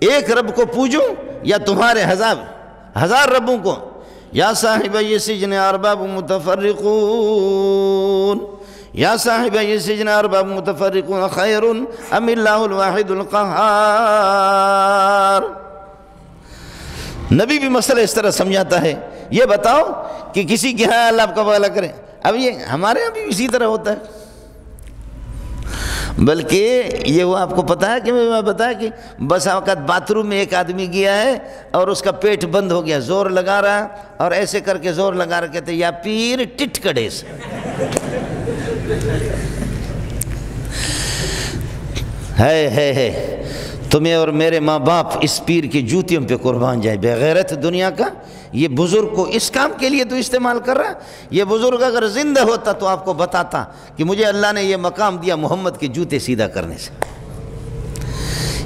ایک رب کو پوجوں یا تمہارے ہزار ربوں کو، یا صاحبی السجن ارباب متفرقون، یا صاحب السجن ارباب متفرقون خیر ام اللہ الواحد القہار۔ نبی بھی مسئلہ اس طرح سمجھاتا ہے، یہ بتاؤ کہ کسی کے ہاں اللہ کا بھلا کرے۔ اب یہ ہمارے ہاں بھی اسی طرح ہوتا ہے، بلکہ یہ وہ آپ کو پتہ ہے کہ میں بتایا کہ بس اوقات باتھ روم میں ایک آدمی گیا ہے اور اس کا پیٹ بند ہو گیا، زور لگا رہا اور ایسے کر کے زور لگا رہا، کہتے یا پیر ٹٹ کڑے سے ہے تمہیں اور میرے ماں باپ اس پیر کی جوتیوں پہ قربان جائے۔ بے غیرت دنیا کا یہ بزرگ کو اس کام کے لیے تو استعمال کر رہا ہے۔ یہ بزرگ اگر زندہ ہوتا تو آپ کو بتاتا کہ مجھے اللہ نے یہ مقام دیا محمد کے جوتے سیدھا کرنے سے۔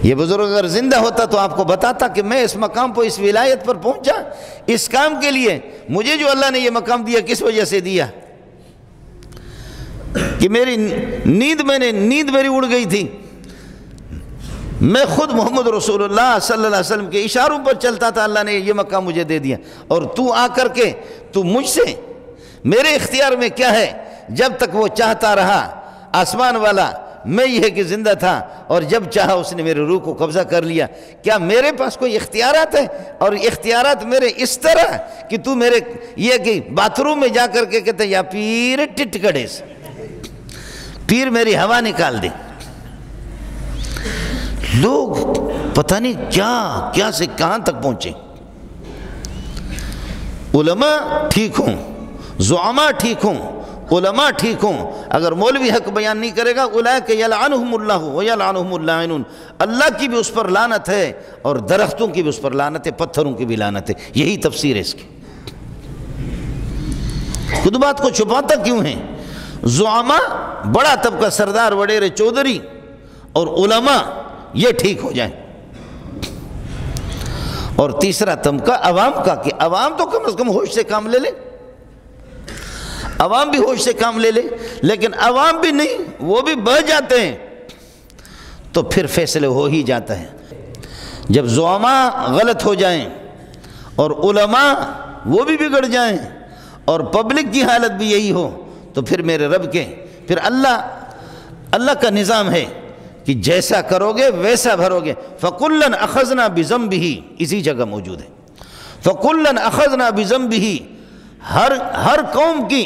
یہ بزرگ اگر زندہ ہوتا تو آپ کو بتاتا کہ میں اس مقام پر، اس ولایت پر پہنچا اس کام کے لیے، مجھے جو اللہ نے یہ مقام دیا کس وجہ سے دیا کہ میری نیند میری اڑ گئی تھی، میں خود محمد رسول اللہ صلی اللہ علیہ وسلم کے اشاروں پر چلتا تھا، اللہ نے یہ مقام مجھے دے دیا، اور تو آ کر کے تو مجھ سے، میرے اختیار میں کیا ہے؟ جب تک وہ چاہتا رہا آسمان والا، میں یہ کہ زندہ تھا، اور جب چاہا اس نے میرے روح کو قبضہ کر لیا۔ کیا میرے پاس کوئی اختیارات ہے؟ اور اختیارات میرے اس طرح کہ تو میرے یہ کہ باتھ روم میں جا کر کے کہتے یا پیر ٹٹ کڑے سے، پیر میری ہوا نکال دے۔ لوگ پتہ نہیں کیا سے کہاں تک پہنچے۔ علماء ٹھیک ہوں، زعماء ٹھیک ہوں، علماء ٹھیک ہوں، اگر مولوی حق بیان نہیں کرے گا اولئک یلعنہم اللہ ویلعنہم اللاعنون، اللہ کی بھی اس پر لعنت ہے اور درختوں کی بھی اس پر لعنت ہے، پتھروں کی بھی لعنت ہے۔ یہی تفسیر ہے اس کی۔ خود بات کو چھپاتا کیوں ہے؟ زعماء بڑا طبقہ، سردار وڈیرے چودھری، اور علماء یہ ٹھیک ہو جائیں، اور تیسرا طبقہ عوام کا، کہ عوام تو کم از کم ہوش سے کام لے لے۔ عوام بھی ہوش سے کام لے لے، لیکن عوام بھی نہیں، وہ بھی بہہ جاتے ہیں تو پھر فیصلے ہو ہی جاتا ہے۔ جب زعماء غلط ہو جائیں اور علماء وہ بھی بگڑ جائیں اور پبلک کی حالت بھی یہی ہو تو پھر میرے رب کے پھر اللہ کا نظام ہے کہ جیسا کرو گے ویسا بھرو گے۔ فَكُلًّا أَخَذْنَا بِذَنبِهِ اسی جگہ موجود ہے، فَكُلًّا أَخَذْنَا بِذَنبِهِ ہر قوم کی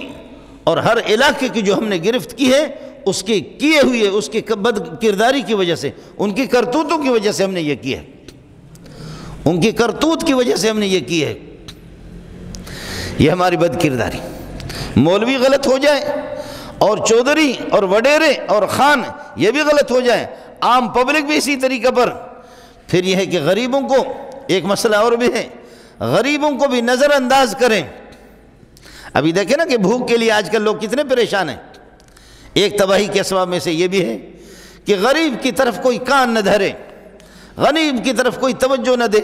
اور ہر علاقے کی جو ہم نے گرفت کی ہے اس کے کیے ہوئے، اس کی بد کرداری کی وجہ سے، ان کی کرتوتوں کی وجہ سے ہم نے یہ کیا ہے، ان کی کرتوت کی وجہ سے ہم نے یہ کی ہے، یہ ہماری بد کرداری۔ مولوی غلط ہو جائے اور چودھری اور وڈیرے اور خان یہ بھی غلط ہو جائے، عام پبلک بھی اسی طریقے پر، پھر یہ ہے کہ غریبوں کو ایک مسئلہ اور بھی ہے، غریبوں کو بھی نظر انداز کریں۔ ابھی دیکھیں نا کہ بھوک کے لیے آج کل لوگ کتنے پریشان ہیں۔ ایک تباہی کے اسباب میں سے یہ بھی ہے کہ غریب کی طرف کوئی کان نہ دھرے، غریب کی طرف کوئی توجہ نہ دے،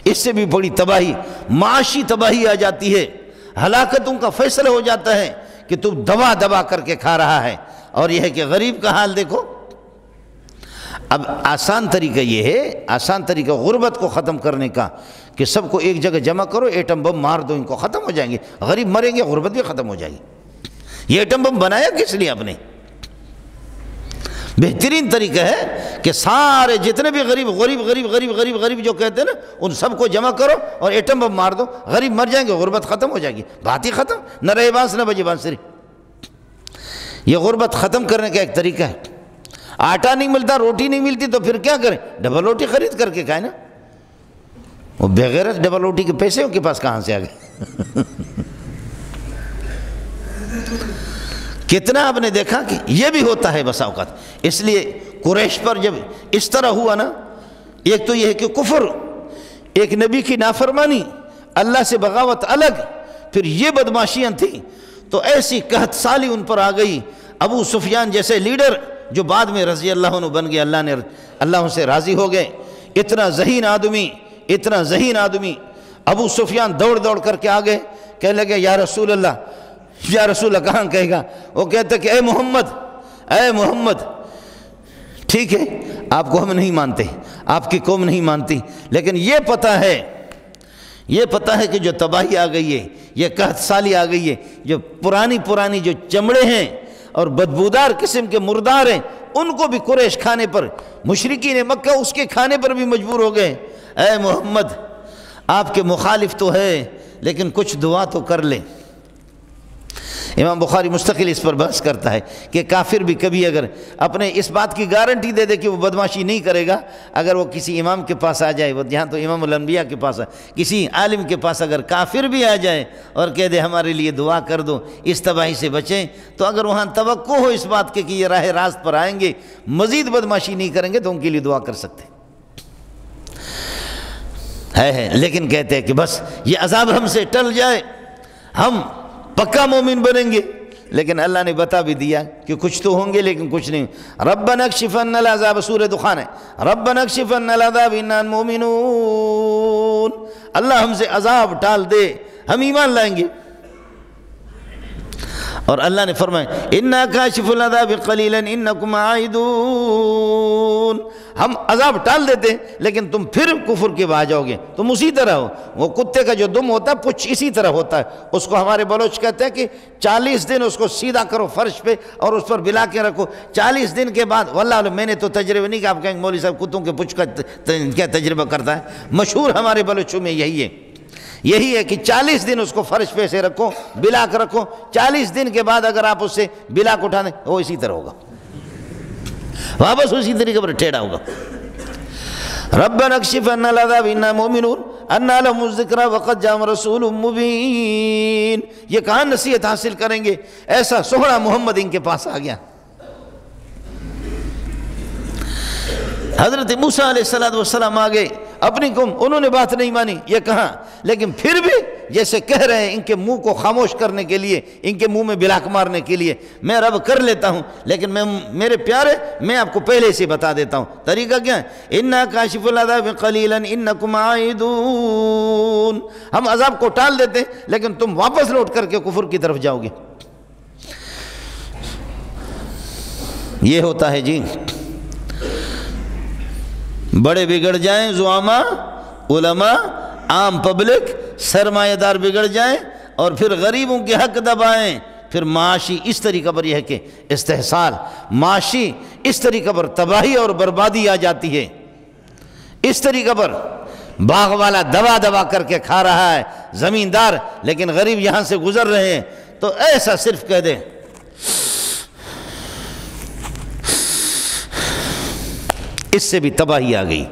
اس سے بھی بڑی تباہی، معاشی تباہی آ جاتی ہے، ہلاکتوں کا فیصلہ ہو جاتا ہے کہ تو دبا دبا کر کے کھا رہا ہے، اور یہ ہے کہ غریب کا حال دیکھو۔ اب آسان طریقہ یہ ہے، آسان طریقہ غربت کو ختم کرنے کا کہ سب کو ایک جگہ جمع کرو، ایٹم بم مار دو، ان کو ختم ہو جائیں گے، غریب مریں گے، غربت بھی ختم ہو جائے گی۔ یہ ایٹم بم بنایا کس لیے آپ نے؟ بہترین طریقہ ہے کہ سارے جتنے بھی غریب غریب غریب غریب غریب غریب جو کہتے ہیں نا ان سب کو جمع کرو اور ایٹم بم مار دو، غریب مر جائیں گے، غربت ختم ہو جائے گی، بات ہی ختم، نہ رہے بانس نہ بجے بانسری۔ یہ غربت ختم کرنے کا ایک طریقہ ہے۔ آٹا نہیں ملتا، روٹی نہیں ملتی تو پھر کیا کریں؟ ڈبل روٹی خرید کر کے کھائیں نا۔ وہ بغیرت ڈبل روٹی کے پیسے ان کے پاس کہاں سے آ گئے؟ کتنا آپ نے دیکھا کہ یہ بھی ہوتا ہے بسا اوقات۔ اس لیے قریش پر جب اس طرح ہوا نا، ایک تو یہ ہے کہ کفر، ایک نبی کی نافرمانی، اللہ سے بغاوت الگ، پھر یہ بدماشیاں تھیں، تو ایسی قحط سالی ان پر آ گئی۔ ابو سفیان جیسے لیڈر جو بعد میں رضی اللہ عنہ بن گئے، اللہ سے راضی ہو گئے، اتنا ذہین آدمی ابو سفیان دوڑ دوڑ کر کے آگئے، کہنے لگے یا رسول اللہ، یا رسول اللہ کہاں کہے گا؟ وہ کہتے کہ اے محمد ٹھیک ہے آپ کو ہم نہیں مانتے، آپ کی قوم نہیں مانتی، لیکن یہ پتہ ہے کہ جو تباہی آ گئی ہے، یہ قحط سالی آ گئی ہے، جو پرانی جو چمڑے ہیں اور بدبودار قسم کے مردار ہیں ان کو بھی قریش کھانے پر، مشرکین مکہ اس کے کھانے پر بھی مجبور ہو گئے۔ اے محمد آپ کے مخالف تو ہے لیکن کچھ دعا تو کر لیں۔ امام بخاری مستقل اس پر بحث کرتا ہے کہ کافر بھی کبھی اگر اپنے اس بات کی گارنٹی دے دے کہ وہ بدماشی نہیں کرے گا، اگر وہ کسی امام کے پاس آ جائے، وہ جہاں تو امام الانبیاء کے پاس ہے، کسی عالم کے پاس اگر کافر بھی آ جائے اور کہہ دے ہمارے لیے دعا کر دو اس تباہی سے بچیں، تو اگر وہاں توقع ہو اس بات کے کہ یہ راہ راست پر آئیں گے، مزید بدماشی نہیں کریں گے، تو ان کے لیے دعا کر سکتے ہے۔ لیکن کہتے ہیں کہ بس یہ عذاب ہم سے ٹل جائے، ہم پکا مومن بنیں گے، لیکن اللہ نے بتا بھی دیا کہ کچھ تو ہوں گے لیکن کچھ نہیں۔ ربنا اکشف عنا العذاب، سورہ دخان ہے، ربنا اکشف عنا العذاب انا مؤمنون، اللہ ہم سے عذاب ٹال دے، ہم ایمان لائیں گے۔ اور اللہ نے فرمایا انا کاشف العذاب قلیلا انکم عائدون، ہم عذاب ٹال دیتے ہیں لیکن تم پھر کفر کے آ جاؤ گے، تم اسی طرح ہو۔ وہ کتے کا جو دم ہوتا ہے پچھ اسی طرح ہوتا ہے، اس کو ہمارے بلوچ کہتے ہیں کہ 40 دن اس کو سیدھا کرو فرش پہ اور اس پر بلا کے رکھو، 40 دن کے بعد، واللہ علم میں نے تو تجربہ نہیں کہ آپ کہیں مولوی صاحب کتوں کے پچھ کا کیا تجربہ کرتا ہے، مشہور ہمارے بلوچوں میں یہی ہے کہ 40 دن اس کو فرش پہ سے رکھو، بلا کے رکھو، 40 دن کے بعد اگر آپ اس سے بلا کو اٹھا دیں وہ اسی طرح ہوگا، واپس اسی طریقے پر ٹیڑھا ہوگا۔ ربنا اکشف عنا العذاب انا مؤمنون انا لهم الذکری وقد جاءهم رسول مبین، یہ کہاں نصیحت حاصل کریں گے؟ ایسا سوہرا محمد ان کے پاس آ گیا۔ حضرت موسیٰ علیہ السلام آ گئے، اپنی قوم، انہوں نے بات نہیں مانی، یہ کہاں، لیکن پھر بھی جیسے کہہ رہے ہیں ان کے منہ کو خاموش کرنے کے لیے، ان کے منہ میں بلاک مارنے کے لیے، میں رب کر لیتا ہوں، لیکن میرے پیارے میں آپ کو پہلے سے بتا دیتا ہوں طریقہ کیا ہے۔ اِنَّا كَاشِفُ الْعَذَابِ قَلِيلًا إِنَّكُمْ عَائِدُونَ، ہم عذاب کو ٹال دیتے ہیں لیکن تم واپس لوٹ کر کے کفر کی طرف جاؤ گے۔ یہ ہوتا ہے جی، بڑے بگڑ جائیں، زعماء، علماء، عام پبلک، سرمایہ دار بگڑ جائیں اور پھر غریبوں کے حق دبائیں، پھر معاشی اس طریقہ پر یہ ہے کہ استحصال، معاشی اس طریقہ پر تباہی اور بربادی آ جاتی ہے۔ اس طریقہ پر باغ والا دبا دبا کر کے کھا رہا ہے زمیندار، لیکن غریب یہاں سے گزر رہے ہیں، تو ایسا صرف کہہ دیں اس سے بھی تباہی آ گئی۔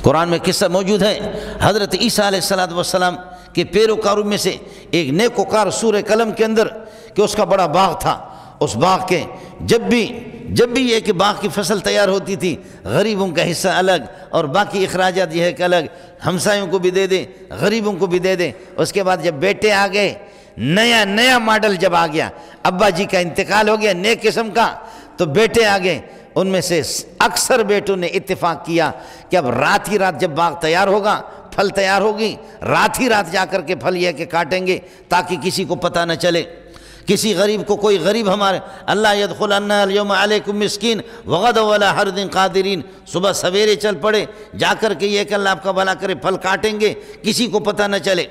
قرآن میں قصہ موجود ہے حضرت عیسیٰ علیہ السلام کے پیروکاروں میں سے ایک نیکوکار سورہ قلم کے اندر کہ اس کا بڑا باغ تھا، اس باغ کے جب بھی یہ کہ باغ کی فصل تیار ہوتی تھی، غریبوں کا حصہ الگ اور باقی اخراجات یہ ہے کہ الگ، ہمسایوں کو بھی دے دیں، غریبوں کو بھی دے دیں۔ اس کے بعد جب بیٹے آ گئے، نیا ماڈل جب آ گیا، ابا جی کا انتقال ہو گیا نئے قسم کا، تو بیٹے آ گئے۔ ان میں سے اکثر بیٹوں نے اتفاق کیا کہ اب رات ہی رات جب باغ تیار ہوگا، پھل تیار ہوگی، رات ہی رات جا کر کے پھل یہ کہ کاٹیں گے تاکہ کسی کو پتہ نہ چلے، کسی غریب کو کوئی غریب ہمارے اللہ يدخلن اليوم علیکم مسکین وغدوا علی حرد قادرین، صبح سویرے چل پڑے جا کر کے یہ کہ اللہ آپ کا بھلا کرے پھل کاٹیں گے، کسی کو پتہ نہ چلے،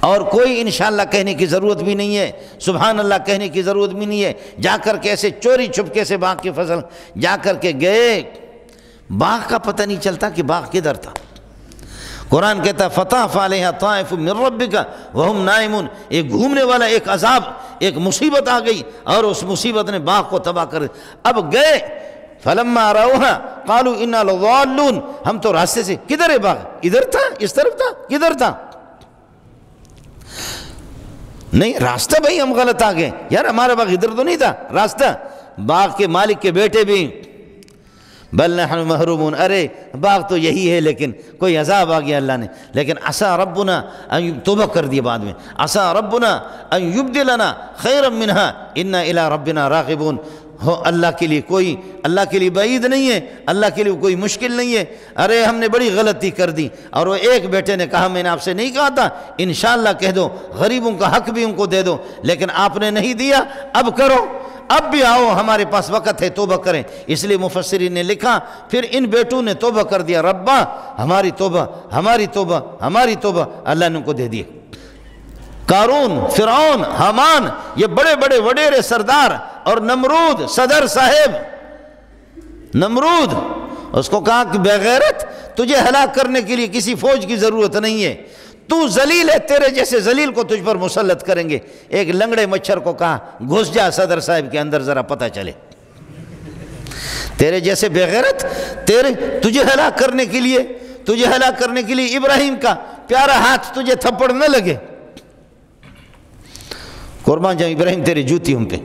اور کوئی انشاءاللہ کہنے کی ضرورت بھی نہیں ہے، سبحان اللہ کہنے کی ضرورت بھی نہیں ہے، جا کر کے ایسے چوری چھپکے سے باغ کی فصل جا کر کے گئے، باغ کا پتہ نہیں چلتا کہ باغ کدھر تھا۔ قرآن کہتا فطاف علیہا طائف من ربک وہم نائمون، ایک گھومنے والا ایک عذاب، ایک مصیبت آ گئی اور اس مصیبت نے باغ کو تباہ کر دیا۔ اب گئے فلما رأوہا قالوا انا لضالون، ہم تو راستے سے، کدھر ہے باغ؟ ادھر تھا، اس طرف تھا، کدھر تھا؟ نہیں راستہ بھائی ہم غلط آ گئے، یار ہمارا باغ ادھر تو نہیں تھا راستہ۔ باغ کے مالک کے بیٹے بھی بل نحن محرومون، ارے باغ تو یہی ہے لیکن کوئی عذاب آ گیا اللہ نے، لیکن عسا ربنا توبہ کر دیا بعد میں، عسا ربنا ان یبدلنا خیرا منہا انا الی ربنا راغبون، ہو اللہ کے لیے بعید نہیں ہے، اللہ کے لیے کوئی مشکل نہیں ہے۔ ارے ہم نے بڑی غلطی کر دی، اور وہ ایک بیٹے نے کہا میں نے آپ سے نہیں کہا تھا انشاءاللہ کہہ دو، غریبوں کا حق بھی ان کو دے دو، لیکن آپ نے نہیں دیا، اب کرو، اب بھی آؤ ہمارے پاس وقت ہے توبہ کریں۔ اس لیے مفسرین نے لکھا پھر ان بیٹوں نے توبہ کر دیا، ربا ہماری توبہ ہماری توبہ ہماری توبہ، اللہ نے ان کو دے دیے۔ قارون، فرعون، حامان، یہ بڑے بڑے وڈیرے سردار، اور نمرود صدر صاحب، نمرود اس کو کہا کہ بے غیرت تجھے ہلاک کرنے کے لیے کسی فوج کی ضرورت نہیں ہے، تو ذلیل ہے، تیرے جیسے ذلیل کو تجھ پر مسلط کریں گے۔ ایک لنگڑے مچھر کو کہا گھس جا صدر صاحب کے اندر ذرا پتہ چلے، تیرے جیسے بے غیرت تجھے ہلاک کرنے کے لیے ابراہیم کا پیارا ہاتھ تجھے تھپڑ نہ لگے، قربان جاؤں ابراہیم تیرے جوتی ہم پہ،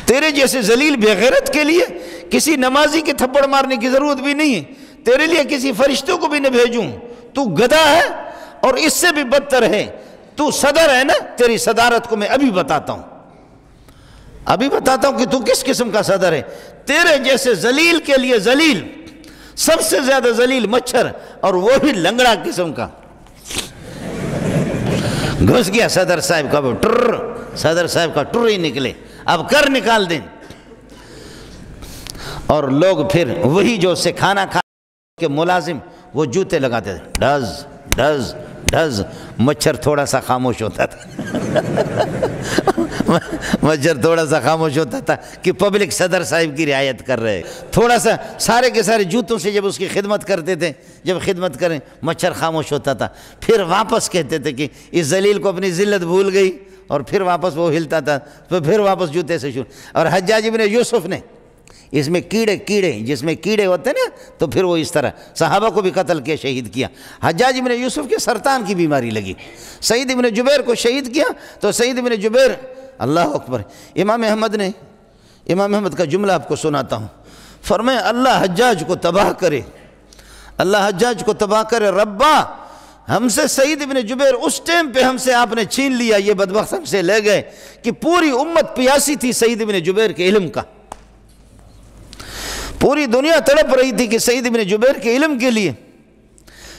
تیرے جیسے ذلیل بے غیرت کے لیے کسی نمازی کے تھپڑ مارنے کی ضرورت بھی نہیں ہے، تیرے لیے کسی فرشتوں کو بھی نہ بھیجوں، تو گدھا ہے اور اس سے بھی بدتر ہے، تو صدر ہے نا، تیری صدارت کو میں ابھی بتاتا ہوں کہ تو کس قسم کا صدر ہے، تیرے جیسے ذلیل کے لیے ذلیل، سب سے زیادہ ذلیل مچھر، اور وہ بھی لنگڑا قسم کا، گھس گیا صدر صاحب کا، صدر صاحب کا ٹر ہی نکلے، اب کر نکال دیں، اور لوگ پھر وہی جو سے کھانا کھا کے ملازم وہ جوتے لگاتے تھے، ڈز ڈز ڈز، مچھر تھوڑا سا خاموش ہوتا تھا کہ پبلک صدر صاحب کی رعایت کر رہے، تھوڑا سا سارے کے سارے جوتوں سے جب اس کی خدمت کرتے تھے، جب خدمت کریں مچھر خاموش ہوتا تھا، پھر واپس کہتے تھے کہ اس ذلیل کو اپنی ذلت بھول گئی، اور پھر واپس وہ ہلتا تھا، تو پھر واپس جوتے سے شروع۔ اور حجاج ابن یوسف نے اس میں کیڑے جس میں کیڑے ہوتے ہیں نا، تو پھر وہ اس طرح صحابہ کو بھی قتل کیا، شہید کیا۔ حجاج ابن یوسف کے سرطان کی بیماری لگی، سعید ابن جبیر کو شہید کیا، تو سعید ابن جبیر، اللہ اکبر، امام احمد کا جملہ آپ کو سناتا ہوں، فرمایا اللہ حجاج کو تباہ کرے، اللہ حجاج کو تباہ کرے، ربا ہم سے سعید بن جبیر اس ٹائم پہ ہم سے آپ نے چھین لیا، یہ بدبخت ہم سے لے گئے کہ پوری امت پیاسی تھی سعید بن جبیر کے علم کا، پوری دنیا تڑپ رہی تھی کہ سعید بن جبیر کے علم کے لیے،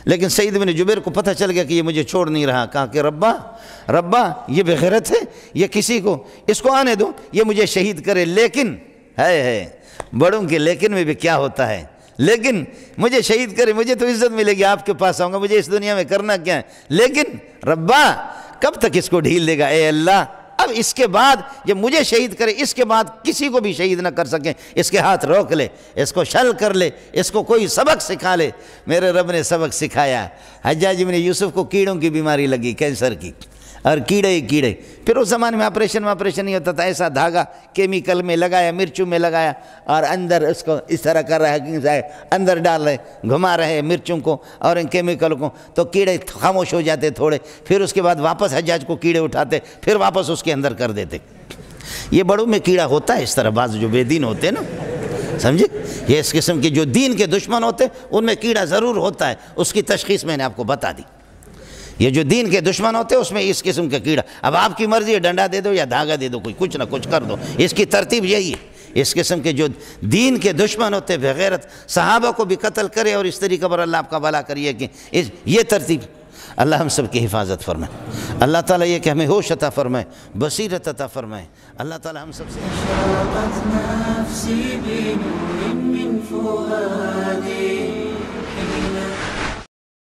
لیکن سعید بن جبیر کو پتہ چل گیا کہ یہ مجھے چھوڑ نہیں رہا، کہا کہ ربا یہ بغیرت ہے، یہ کسی کو اس کو آنے دو، یہ مجھے شہید کرے، لیکن ہے بڑوں کے لیکن میں بھی کیا ہوتا ہے، لیکن مجھے شہید کرے، مجھے تو عزت ملے گی، آپ کے پاس آؤں گا، مجھے اس دنیا میں کرنا کیا ہے، لیکن ربا کب تک اس کو ڈھیل دے گا، اے اللہ اب اس کے بعد جب مجھے شہید کرے، اس کے بعد کسی کو بھی شہید نہ کر سکیں، اس کے ہاتھ روک لے، اس کو شل کر لے، اس کو کوئی سبق سکھا لے۔ میرے رب نے سبق سکھایا۔ حجاج بن یوسف کو کیڑوں کی بیماری لگی، کینسر کی، اور کیڑے ہی کیڑے، پھر اس زمانے میں آپریشن نہیں ہوتا تھا، ایسا دھاگا کیمیکل میں لگایا، مرچوں میں لگایا، اور اندر اس کو اس طرح کر رہا ہے، اندر ڈال رہے، گھما رہے مرچوں کو اور ان کیمیکل کو، تو کیڑے خاموش ہو جاتے تھوڑے، پھر اس کے بعد واپس حجاج کو کیڑے اٹھاتے، پھر واپس اس کے اندر کر دیتے۔ یہ بڑوں میں کیڑا ہوتا ہے اس طرح، بعض جو بے دین ہوتے ہیں نا، سمجھے، یہ اس قسم کے جو دین کے دشمن ہوتے ہیں ان میں کیڑا ضرور ہوتا ہے، اس کی تشخیص میں نے آپ کو بتا دی۔ یہ جو دین کے دشمن ہوتے ہیں اس میں اس قسم کا کیڑا، اب آپ کی مرضی ہے، ڈنڈا دے دو یا دھاگا دے دو، کچھ نہ کچھ کر دو، اس کی ترتیب یہی ہے۔ اس قسم کے جو دین کے دشمن ہوتے ہیں، بغیرت صحابہ کو بھی قتل کرے اور اس طریقے پر اللہ آپ کا بھلا کریے، کہ یہ ترتیب۔ اللہ ہم سب کی حفاظت فرمائے، اللہ تعالیٰ یہ کہ ہمیں ہوش عطا فرمائے، بصیرت عطا فرمائے، اللہ تعالیٰ ہم سب سے اشرقت نفسي بنور من فؤادي